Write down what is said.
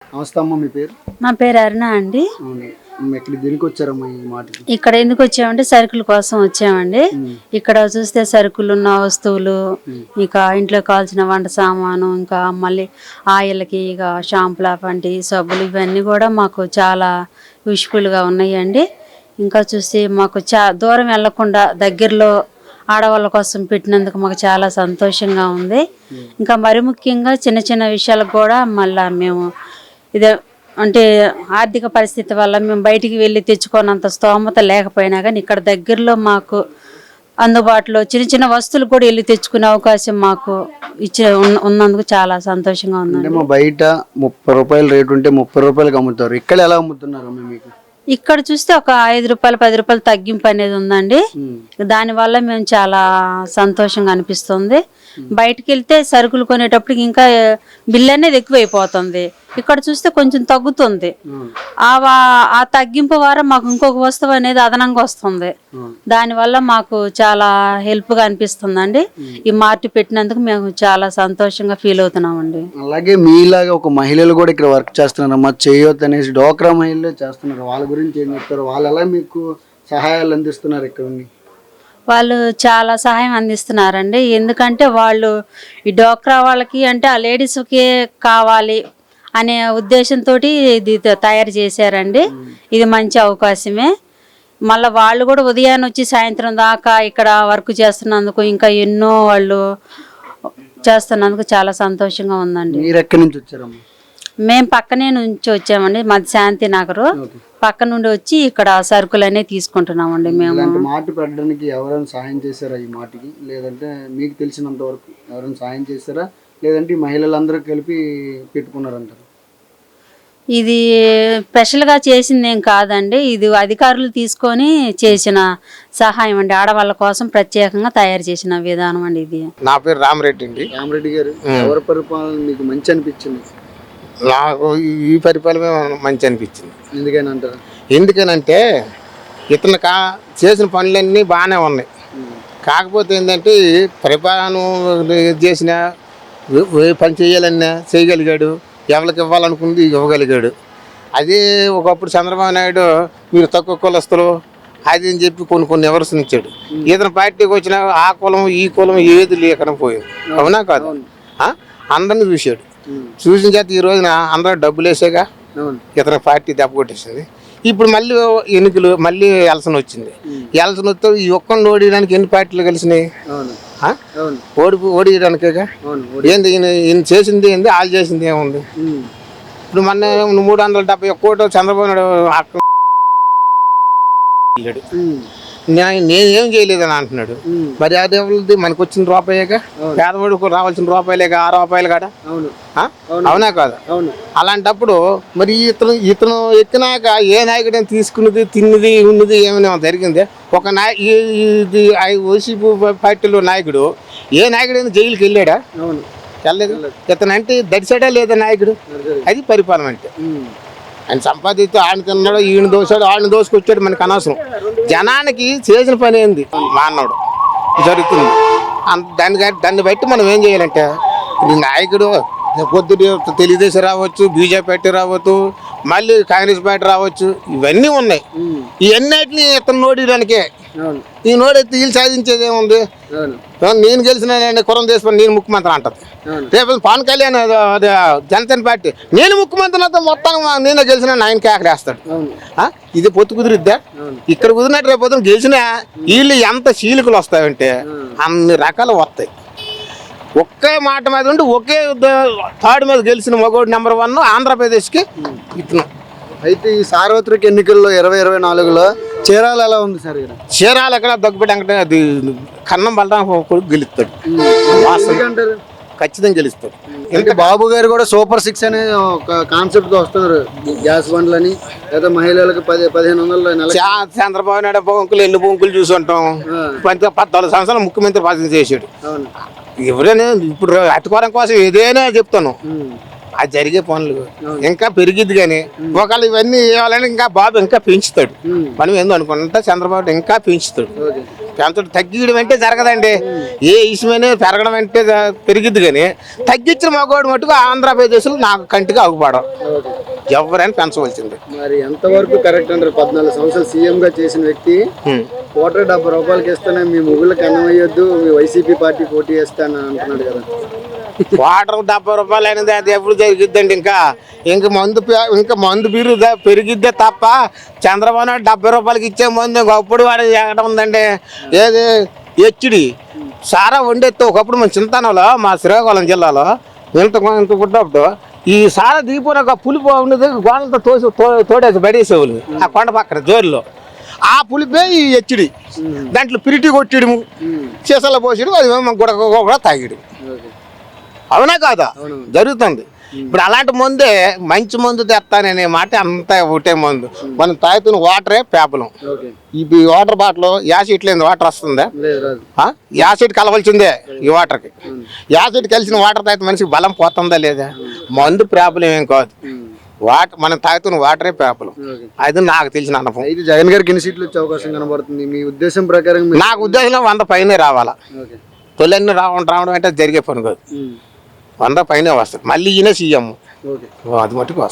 నమస్తే అమ్మ, మీ పేరు? నా పేరు అరుణ అండి. దేనికి వచ్చారమ్మా ఈ మాటకి? ఇక్కడ ఎందుకు వచ్చామంటే సరుకుల కోసం వచ్చామండి. ఇక్కడ చూస్తే సరుకులు ఉన్న వస్తువులు, ఇక ఇంట్లో కావాల్సిన వంట సామాను, ఇంకా మళ్ళీ ఆయిల్కి ఇక షాంపుల వంటి సబ్బులు ఇవన్నీ కూడా మాకు చాలా యూస్ఫుల్గా ఉన్నాయండి. ఇంకా చూస్తే మాకు దూరం వెళ్లకుండా దగ్గరలో ఆడవాళ్ళ కోసం పెట్టినందుకు మాకు చాలా సంతోషంగా ఉంది. ఇంకా మరి ముఖ్యంగా చిన్న చిన్న విషయాలకు కూడా మళ్ళీ మేము ఇదే అంటే ఆర్థిక పరిస్థితి వల్ల మేము బయటికి వెళ్ళి తెచ్చుకోనంత స్తోమత లేకపోయినా కానీ ఇక్కడ దగ్గరలో మాకు అందుబాటులో చిన్న చిన్న వస్తువులు కూడా వెళ్ళి తెచ్చుకునే అవకాశం మాకు ఉన్నందుకు చాలా సంతోషంగా ఉంది. బయట 30 రూపాయలు రేటు ఉంటే 30 రూపాయలకి అమ్ముతారు, ఇక్కడ ఎలా అమ్ముతున్నారు మీకు? ఇక్కడ చూస్తే ఒక 5 రూపాయలు 10 రూపాయలు తగ్గింపు అనేది ఉందండి. దానివల్ల మేము చాలా సంతోషంగా అనిపిస్తుంది. బయటకు వెళ్తే సరుకులు కొనేటప్పటికి ఇంకా బిల్ అనేది ఎక్కువైపోతుంది. ఇక్కడ చూస్తే కొంచెం తగ్గుతుంది. ఆ తగ్గింపు ద్వారా మాకు ఇంకొక వస్తువు అనేది అదనంగా వస్తుంది. దానివల్ల మాకు చాలా హెల్ప్ గా అనిపిస్తుందండి. ఈ మార్ట్ పెట్టినందుకు మేము చాలా సంతోషంగా ఫీల్ అవుతున్నామండి. అలాగే మీలాగా ఒక మహిళలు కూడా ఇక్కడ వర్క్ చేస్తున్నారు, మా చేయొద్దు అనేసి డోక్రా మహిళలు చేస్తున్నారు. వాళ్ళ గురించి ఏం చెప్తారు? వాళ్ళు ఎలా మీకు సహాయాలు అందిస్తున్నారు? ఇక్కడ వాళ్ళు చాలా సహాయం అందిస్తున్నారండి. ఎందుకంటే వాళ్ళు ఈ డోక్రా వాళ్ళకి అంటే ఆ లేడీస్కి కావాలి అనే ఉద్దేశంతో ఇది తయారు చేశారండి. ఇది మంచి అవకాశమే. మళ్ళీ వాళ్ళు కూడా ఉదయాన్నే వచ్చి సాయంత్రం దాకా ఇక్కడ వర్క్ చేస్తున్నందుకు, ఇంకా ఎన్నో వాళ్ళు చేస్తున్నందుకు చాలా సంతోషంగా ఉందండి. మీరు ఎక్కడి నుంచి వచ్చారమ్మా? మేము పక్కనే నుంచి వచ్చామండి, మాది శాంతి నగరు. పక్క నుండి వచ్చి ఇక్కడ సరుకులు అనేవి తీసుకుంటున్నామండి. మేము మాట పెట్టడానికి ఎవరైనా సాయం చేశారా ఈ మాటకి? లేదంటే మీకు తెలిసినంత వరకు ఎవరైనా సాయం చేశారా? లేదంటే మహిళలందరూ కలిపి పెట్టుకున్నారంటారు? ఇది స్పెషల్గా చేసింది ఏం కాదండి. ఇది అధికారులు తీసుకొని చేసిన సహాయం అండి. ఆడవాళ్ళ కోసం ప్రత్యేకంగా తయారు చేసిన విధానం అండి ఇది. నా పేరు రామరెడ్డి అండి. రామరెడ్డి గారు, ఎవరి పరిపాలన మీకు మంచి అనిపించింది? నాకు ఈ పరిపాలన మంచి అనిపించింది. ఎందుకనంటారు? ఎందుకనంటే ఇతను చేసిన పనులన్నీ బాగానే ఉన్నాయి. కాకపోతే ఏంటంటే పరిపాలన చేసిన పని చేయాలన్నా చేయగలిగాడు, ఎవరికి ఇవ్వాలనుకుంది ఇవ్వగలిగాడు. అదే ఒకప్పుడు చంద్రబాబు నాయుడు మీరు తక్కువ కులస్తులు అది అని చెప్పి కొన్ని విమర్శించాడు. ఇతను పార్టీకి వచ్చిన ఆ కులం ఈ కులం ఏది లేకుండా పోయాడు. అవునా కాదు? అందరిని చూశాడు. చూసిన చేత ఈ రోజున అందరూ డబ్బులు వేసాగా ఇతర పార్టీ దెబ్బ కొట్టేసింది. ఇప్పుడు మళ్ళీ ఎన్నికలు, మళ్ళీ ఎలక్షన్ వచ్చింది. ఎలక్షన్ వస్తే ఈ ఒక్కరిని ఓడియడానికి ఎన్ని పార్టీలు కలిసినాయి? ఓడియడానికేగా. ఏంది ఈయన చేసింది ఏంది, వాళ్ళు చేసింది ఏముంది? ఇప్పుడు మొన్న 371 కోట్లు చంద్రబాబు నాయుడు నేనేం చేయలేదని అంటున్నాడు. మరి అదే మనకు వచ్చిన రూపాయేగా, పేదవాడికి రావాల్సిన రూపాయలేగా, 6 రూపాయలు కాడ. అవునా కాదు? అలాంటప్పుడు మరి ఇతను ఎక్కినాక ఏ నాయకుడు తీసుకున్నది, తిన్నది, ఉన్నది ఏమైనా జరిగింది? ఒక ఇది వైసీపీ పార్టీలో నాయకుడు ఏ నాయకుడైనా జైలుకి వెళ్ళాడా? వెళ్ళలేదు. ఇతను అంటే దడిసాడా లేదా నాయకుడు? అది పరిపాలన అంటే. ఆయన సంపాదిస్తే ఆయన తిన్నాడు, ఈయన దోశాడు, ఆయన దోసుకొచ్చాడు, మనకు అనవసరం. జనానికి చేసిన పని ఏంది మానవుడు జరుగుతుంది. దాన్ని బట్టి మనం ఏం చేయాలంటే, నాయకుడు పొద్దున తెలుగుదేశం రావచ్చు, బీజేపీ పార్టీ రావచ్చు, మళ్ళీ కాంగ్రెస్ పార్టీ రావచ్చు, ఇవన్నీ ఉన్నాయి. ఇవన్నిటిని ఇతను నోడడానికే. ఈ నోడెత్తి వీళ్ళు సాధించేది ఏముంది? నేను గెలిచిన కురం దేశం నేను ముఖ్యమంత్రి అంటది. రేపు పవన్ కళ్యాణ్ జనసేన పార్టీ నేను ముఖ్యమంత్రి అంతా మొత్తం నేనే గెలిచిన ఆయన కేకరేస్తాడు. ఇది పొత్తు కుదిరిద్దా? ఇక్కడ కుదిరినట్టు రేపు పొద్దున గెలిచిన వీళ్ళు ఎంత చీలికలు వస్తాయంటే అన్ని రకాలు వస్తాయి. ఒకే మాట మీద ఉండి ఒకే థర్డ్ మీద గెలిచిన మగోడు నెంబర్ 1 ఆంధ్రప్రదేశ్కి ఇతను. అయితే ఈ సార్వత్రిక ఎన్నికల్లో 2024లో చీరాల ఎలా ఉంది సార్? చీరాల ఎక్కడ దగ్గుపెట్టి అది కన్నం బలరాం గెలుస్తాడు, ఖచ్చితంగా గెలుస్తాడు. ఇంకా బాబు గారు కూడా సూపర్ 6 అనే ఒక కాన్సెప్ట్ తో వస్తున్నారు. గ్యాస్ బండ్లని లేదా మహిళలకు 1500 చంద్రబాబు నాయుడు బొంకులు ఎన్ని బొంకులు చూసుంటాం. 14 సంవత్సరాలు ముఖ్యమంత్రి బాధ్యత చేశాడు. ఎవరైనా ఇప్పుడు అటుకోరం కోసం ఏదైనా చెప్తాను. అది జరిగే పనులు ఇంకా పెరిగిద్ది కానీ ఒకవేళ ఇవన్నీ ఇవ్వాలని ఇంకా బాబు ఇంకా పెంచుతాడు. మనం ఏందో అనుకుంటా చంద్రబాబు ఇంకా పెంచుతాడు. పెంచడం తగ్గియడం అంటే జరగదండి. ఏ విషయమైనా పెరగడం అంటే పెరిగిద్ది కానీ తగ్గించిన మగవాడు మటుకు ఆంధ్రప్రదేశ్లో నాకు కంటికి అగుపడవు. ఎవరైనా పెంచవలసింది. మరి ఎంతవరకు కరెక్ట్ అంటారు? 14 సంవత్సరాలు సీఎం గా చేసిన వ్యక్తి కోట 70 రూపాయలకి ఇస్తానే మీ ముగ్గులకు అన్నం వేయొద్దు, మీ వైసీపీ పార్టీ పోటీ చేస్తాను అంటున్నాడు కదా. వాటర్ 70 రూపాయలు అనేది అది ఎప్పుడు జరిగిద్దండి. ఇంకా మందు బీరు పెరిగిద్దే తప్ప చంద్రబాబు నాయుడు 70 రూపాయలకి ఇచ్చే మందు ఒకప్పుడు వాడు ఎక్కడ ఉందండి. ఏది హెచ్డి సారా వండేస్తే ఒకప్పుడు మన చింతనంలో మా శ్రీకాకుళం జిల్లాలో ఇంత పుట్టినప్పుడు ఈ సారా దిగిపోయిన ఒక పులిపో ఉండేది గోడలతో తోడేసి పడేసేవాళ్ళు ఆ కొండ పక్కన జోరులో. ఆ పులిపే ఈ హెచ్డి దాంట్లో పిరిటి కొట్టడము సీసాలో పోసేయడం అది కూడా తాగడం. అవునా కాదా జరుగుతుంది. ఇప్పుడు అలాంటి మందే మంచి మందు తెస్తాననే మాట అంతా ఒకటే మందు. మనం తాగుతున్న వాటరే పేపలం. ఈ వాటర్ బాటిల్ యాసిడ్ లేని వాటర్ వస్తుందా? యాసిడ్ కలవలసిందే ఈ వాటర్కి. యాసిడ్ కలిసిన వాటర్ తాగితే మనిషికి బలం పోతుందా లేదా? మందు పేపలం ఏం కాదు. మనం తాగుతున్న వాటరే పేపలం. అది నాకు తెలిసిన అనుభవం. ఇది జగన్ గారికి ఎన్ని సీట్లు వచ్చే అవకాశం కనబడుతుంది మీ ఉద్దేశం ప్రకారం? నాకు ఉద్దేశంలో 100 పైనే రావాలా. తొలన్ని రావడం అంటే జరిగే పని కాదు. 100 పైనే వస్తుంది. మళ్ళీ ఈయన సీఎం అది మట్టుకు వస్తుంది.